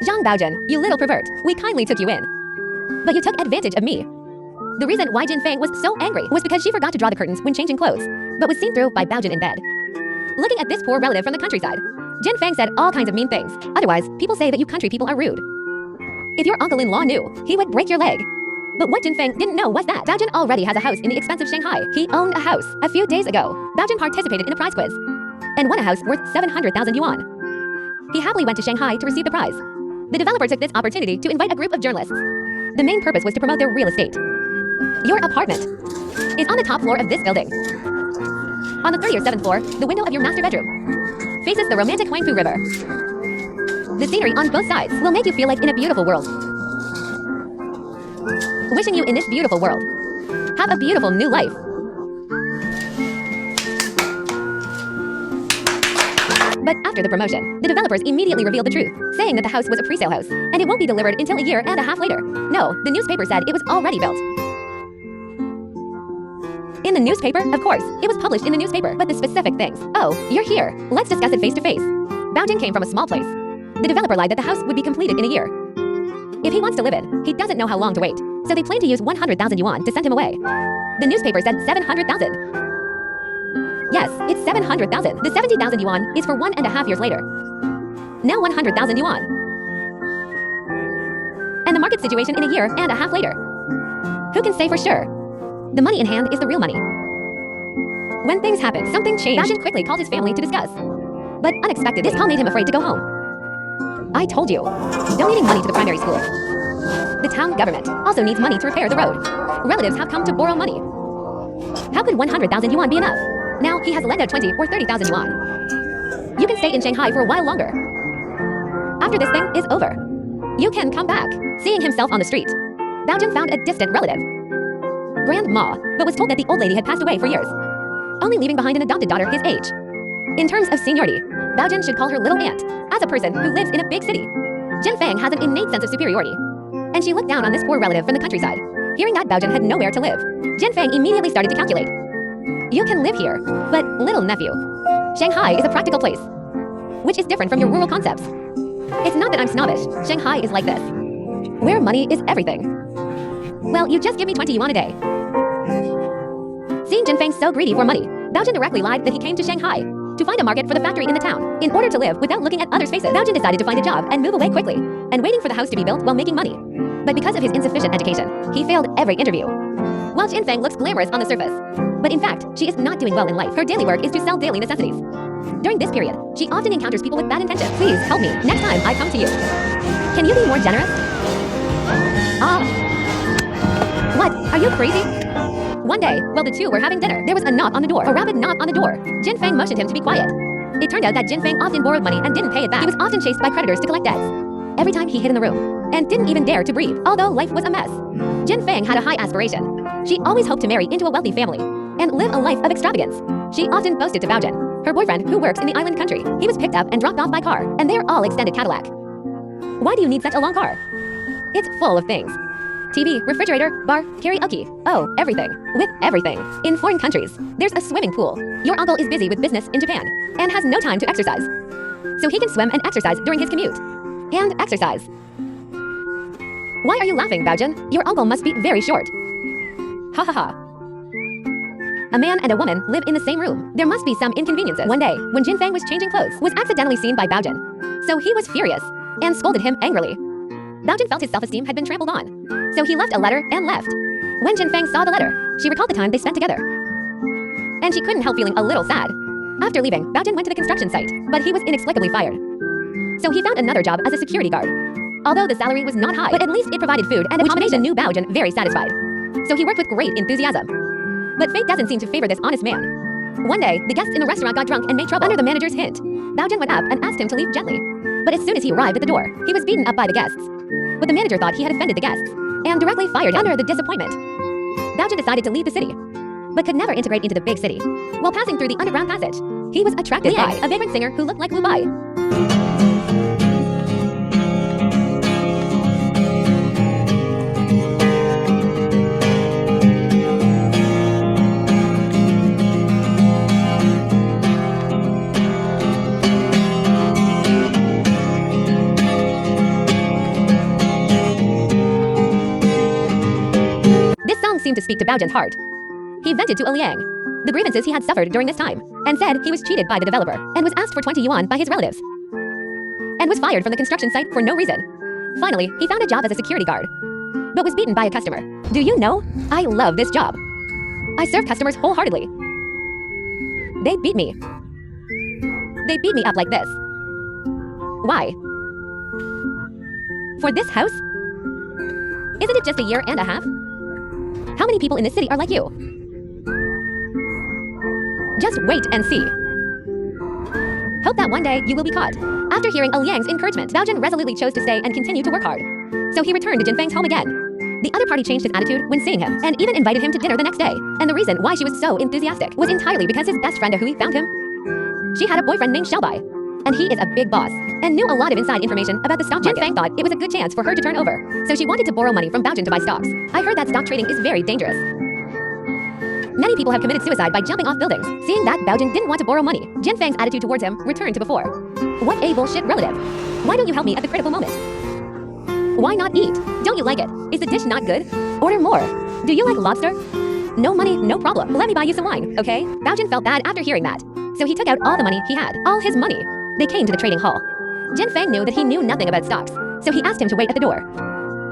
Zhang Baojun, you little pervert, we kindly took you in. But you took advantage of me. The reason why Jin Fang was so angry was because she forgot to draw the curtains when changing clothes, but was seen through by Baojun in bed. Looking at this poor relative from the countryside, Jin Fang said all kinds of mean things. Otherwise, people say that you country people are rude. If your uncle-in-law knew, he would break your leg. But what Jin Fang didn't know was that Baojun already has a house in the expensive Shanghai. He owned a house. A few days ago, Baojun participated in a prize quiz and won a house worth 700,000 yuan. He happily went to Shanghai to receive the prize. The developer took this opportunity to invite a group of journalists. The main purpose was to promote their real estate. Your apartment is on the top floor of this building. On the 37th floor, the window of your master bedroom faces the romantic Huangpu River. The scenery on both sides will make you feel like in a beautiful world. Wishing you in this beautiful world. Have a beautiful new life. But after the promotion, the developers immediately revealed the truth, saying that the house was a pre-sale house, and it won't be delivered until a year and a half later. No, the newspaper said it was already built. In the newspaper? Of course, it was published in the newspaper, but the specific things. Oh, you're here. Let's discuss it face to face. Baojun came from a small place. The developer lied that the house would be completed in a year. If he wants to live in, he doesn't know how long to wait. So they plan to use 100,000 yuan to send him away. The newspaper said 700,000. Yes, it's 700,000. The 70,000 yuan is for 1.5 years later. Now 100,000 yuan. And the market situation in a year and a half later. Who can say for sure? The money in hand is the real money. When things happen, something changed. Baojun quickly called his family to discuss. But unexpectedly, this call made him afraid to go home. I told you, donating money to the primary school. The town government also needs money to repair the road. Relatives have come to borrow money. How could 100,000 yuan be enough? Now he has lent out 20 or 30,000 yuan. You can stay in Shanghai for a while longer. After this thing is over, you can come back. Seeing himself on the street, Baojun found a distant relative, Grandma, but was told that the old lady had passed away for years, only leaving behind an adopted daughter his age. In terms of seniority, Baojun should call her little aunt, as a person who lives in a big city. Jin Fang has an innate sense of superiority, and she looked down on this poor relative from the countryside. Hearing that Baojun had nowhere to live, Jin Fang immediately started to calculate. You can live here, but little nephew, Shanghai is a practical place, which is different from your rural concepts. It's not that I'm snobbish, Shanghai is like this, where money is everything. Well, you just give me 20 yuan a day. Seeing Jin Fang so greedy for money, Baojun directly lied that he came to Shanghai to find a market for the factory in the town. In order to live without looking at others' faces, Baojun decided to find a job and move away quickly, and waiting for the house to be built while making money. But because of his insufficient education, he failed every interview. While Jin Fang looks glamorous on the surface, but in fact, she is not doing well in life. Her daily work is to sell daily necessities. During this period, she often encounters people with bad intentions. Please help me next time I come to you. Can you be more generous? What? Are you crazy? One day, while the two were having dinner, there was a knock on the door. A rapid knock on the door. Jin Fang motioned him to be quiet. It turned out that Jin Fang often borrowed money and didn't pay it back. He was often chased by creditors to collect debts. Every time he hid in the room, and didn't even dare to breathe, although life was a mess. Jin Fang had a high aspiration. She always hoped to marry into a wealthy family and live a life of extravagance. She often boasted to Baojun, her boyfriend who works in the island country. He was picked up and dropped off by car, and they are all extended Cadillac. Why do you need such a long car? It's full of things. TV, refrigerator, bar, karaoke, oh, everything. With everything. In foreign countries, there's a swimming pool. Your uncle is busy with business in Japan and has no time to exercise. So he can swim and exercise during his commute. And exercise. Why are you laughing, Baojun? Your uncle must be very short. Ha ha ha. A man and a woman live in the same room. There must be some inconveniences. One day, when Jin Fang was changing clothes, was accidentally seen by Baojun. So he was furious and scolded him angrily. Baojun felt his self-esteem had been trampled on. So he left a letter and left. When Jin Fang saw the letter, she recalled the time they spent together. And she couldn't help feeling a little sad. After leaving, Baojun went to the construction site, but he was inexplicably fired. So he found another job as a security guard. Although the salary was not high, but at least it provided food and accommodation, made the new Baojun very satisfied. So he worked with great enthusiasm. But fate doesn't seem to favor this honest man. One day, the guests in the restaurant got drunk and made trouble. Under the manager's hint, Baojun went up and asked him to leave gently. But as soon as he arrived at the door, he was beaten up by the guests. But the manager thought he had offended the guests and directly fired him. Under the disappointment, Baojun decided to leave the city, but could never integrate into the big city. While passing through the underground passage, he was attracted by a vagrant singer who looked like Wu Bai. seemed to speak to Bao Jun's heart. He vented to Liang the grievances he had suffered during this time, and said he was cheated by the developer, and was asked for 20 yuan by his relatives, and was fired from the construction site for no reason. Finally, he found a job as a security guard, but was beaten by a customer. Do you know? I love this job. I serve customers wholeheartedly. They beat me. They beat me up like this. Why? For this house? Isn't it just a year and a half? How many people in this city are like you? Just wait and see. Hope that one day you will be caught. After hearing Liang's encouragement, Bao Jun resolutely chose to stay and continue to work hard. So he returned to Jinfeng's home again. The other party changed his attitude when seeing him, and even invited him to dinner the next day. And the reason why she was so enthusiastic was entirely because his best friend Hui found him. She had a boyfriend named Xiaobai, and he is a big boss, and knew a lot of inside information about the stock market. Jinfeng thought it was a good chance for her to turn over, so she wanted to borrow money from Bao Jun to buy stocks. I heard that stock trading is very dangerous. Many people have committed suicide by jumping off buildings. Seeing that Bao Jun didn't want to borrow money, Jinfeng's attitude towards him returned to before. What a bullshit relative. Why don't you help me at the critical moment? Why not eat? Don't you like it? Is the dish not good? Order more. Do you like lobster? No money, no problem. Let me buy you some wine, okay? Bao Jun felt bad after hearing that, so he took out all the money he had, all his money. They came to the trading hall. Jinfeng knew that he knew nothing about stocks, so he asked him to wait at the door.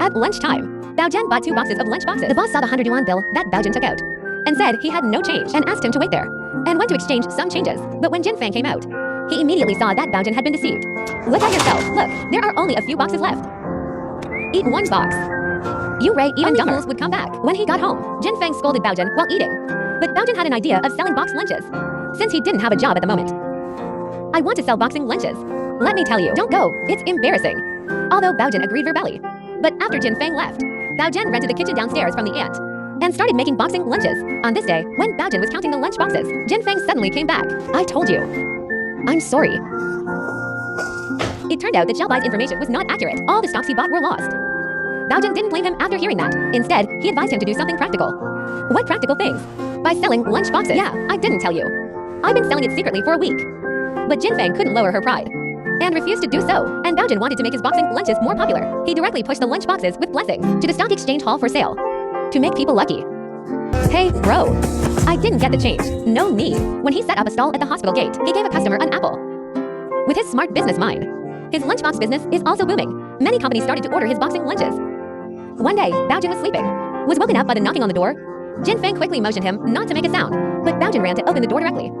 At lunchtime, Bao Jun bought 2 boxes of lunch boxes. The boss saw the 100 yuan bill that Bao Jun took out, and said he had no change, and asked him to wait there, and went to exchange some changes. But when Jinfeng came out, he immediately saw that Bao Jun had been deceived. Look at yourself. Look, there are only a few boxes left. Eat 1 box. You Ray, even dumber fools would come back. When he got home, Jinfeng scolded Bao Jun while eating. But Bao Jun had an idea of selling boxed lunches, since he didn't have a job at the moment. I want to sell boxing lunches. Let me tell you, don't go. It's embarrassing. Although Bao Jun agreed verbally. But after Jinfeng left, Bao Jun rented the kitchen downstairs from the aunt, and started making boxing lunches. On this day, when Bao Jun was counting the lunch boxes, Jinfeng suddenly came back. I told you. I'm sorry. It turned out that Xiaobai's information was not accurate. All the stocks he bought were lost. Bao Jun didn't blame him after hearing that. Instead, he advised him to do something practical. What practical things? By selling lunch boxes. Yeah, I didn't tell you. I've been selling it secretly for a week. But Jinfeng couldn't lower her pride, and refused to do so. And Bao Jun wanted to make his boxing lunches more popular. He directly pushed the lunch boxes with blessings to the stock exchange hall for sale, to make people lucky. Hey, bro. I didn't get the change. No need. When he set up a stall at the hospital gate, he gave a customer an apple. With his smart business mind, his lunchbox business is also booming. Many companies started to order his boxing lunches. One day, Bao Jun was sleeping, was woken up by the knocking on the door. Jinfeng quickly motioned him not to make a sound, but Bao Jun ran to open the door directly.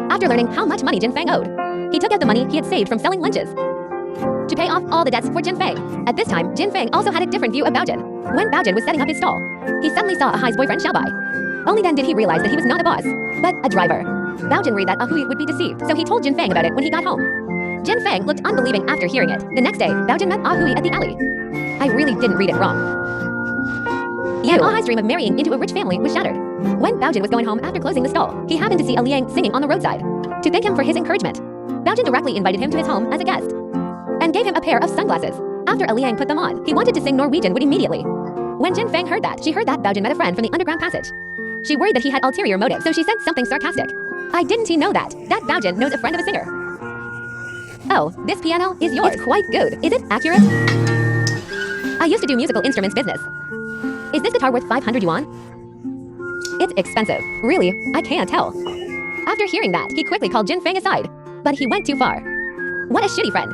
After learning how much money Jinfeng owed, he took out the money he had saved from selling lunches to pay off all the debts for Jinfeng. At this time, Jinfeng also had a different view of Bao Jun. When Bao Jun was setting up his stall, he suddenly saw Ahai's boyfriend Xiaobai. Only then did he realize that he was not a boss, but a driver. Bao Jun worried that Hui would be deceived, so he told Jinfeng about it when he got home. Jinfeng looked unbelieving after hearing it. The next day, Bao Jun met Hui at the alley. I really didn't read it wrong. And Ahai's dream of marrying into a rich family was shattered. When Bao Jun was going home after closing the stall, he happened to see Liang singing on the roadside. To thank him for his encouragement, Bao Jun directly invited him to his home as a guest, and gave him a pair of sunglasses. After Liang put them on, he wanted to sing Norwegian wood immediately. When Jinfeng heard that, she heard that Bao Jun met a friend from the underground passage. She worried that he had ulterior motives, so she said something sarcastic. I didn't he know that Bao Jun knows a friend of a singer. Oh, this piano is yours. It's quite good. Is it accurate? I used to do musical instruments business. Is this guitar worth 500 yuan? It's expensive. Really, I can't tell. After hearing that, he quickly called Jinfeng aside. But he went too far. What a shitty friend.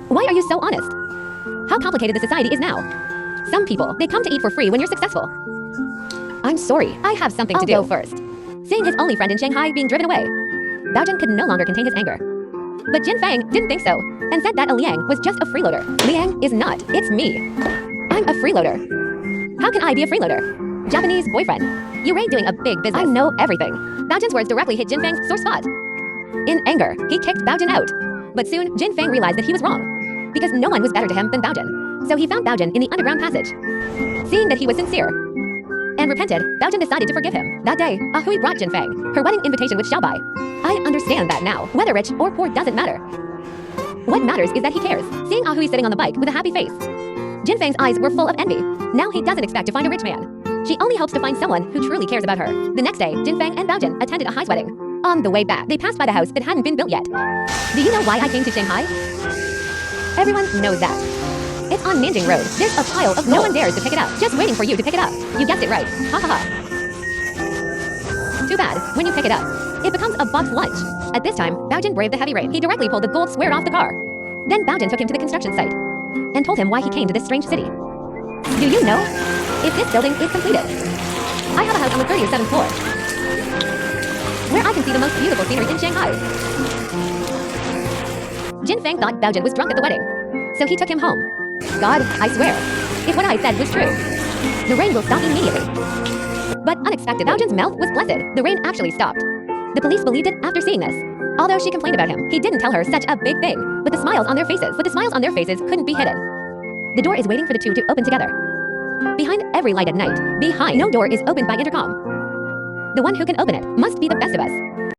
Why are you so honest? How complicated the society is now. Some people, they come to eat for free when you're successful. I'm sorry, I have something to do. I'll go first. Seeing his only friend in Shanghai being driven away, Bao Jun could no longer contain his anger. But Jinfeng didn't think so, and said that Liang was just a freeloader. Liang is not, it's me. I'm a freeloader. How can I be a freeloader? Japanese boyfriend. You ain't doing a big business. I know everything. Bao Jun's words directly hit Jinfeng's sore spot. In anger, he kicked Bao Jun out. But soon, Jinfeng realized that he was wrong, because no one was better to him than Bao Jun. So he found Bao Jun in the underground passage. Seeing that he was sincere and repented, Bao Jun decided to forgive him. That day, Hui brought Jinfeng her wedding invitation with Xiaobai. I understand that now. Whether rich or poor doesn't matter. What matters is that he cares. Seeing Hui sitting on the bike with a happy face, Jinfeng's eyes were full of envy. Now he doesn't expect to find a rich man. She only hopes to find someone who truly cares about her. The next day, Jinfeng and Bao Jun attended Ahai's wedding. On the way back, they passed by the house that hadn't been built yet. Do you know why I came to Shanghai? Everyone knows that. It's on Nanjing Road. There's a pile of no one dares to pick it up. Just waiting for you to pick it up. You guessed it right. Ha ha ha. Too bad. When you pick it up, it becomes a box lunch. At this time, Baojin braved the heavy rain. He directly pulled the gold square off the car. Then Baojin took him to the construction site and told him why he came to this strange city. Do you know if this building is completed? I have a house on the 37th floor, where I can see the most beautiful scenery in Shanghai. Jin Fang thought Baojin was drunk at the wedding, so he took him home. God, I swear, if what I said was true, the rain will stop immediately. But unexpected, Baojin's mouth was blessed. The rain actually stopped. The police believed it after seeing this. Although she complained about him, he didn't tell her such a big thing. But the smiles on their faces couldn't be hidden. The door is waiting for the two to open together. Behind every light at night, no door is opened by intercom. The one who can open it must be the best of us.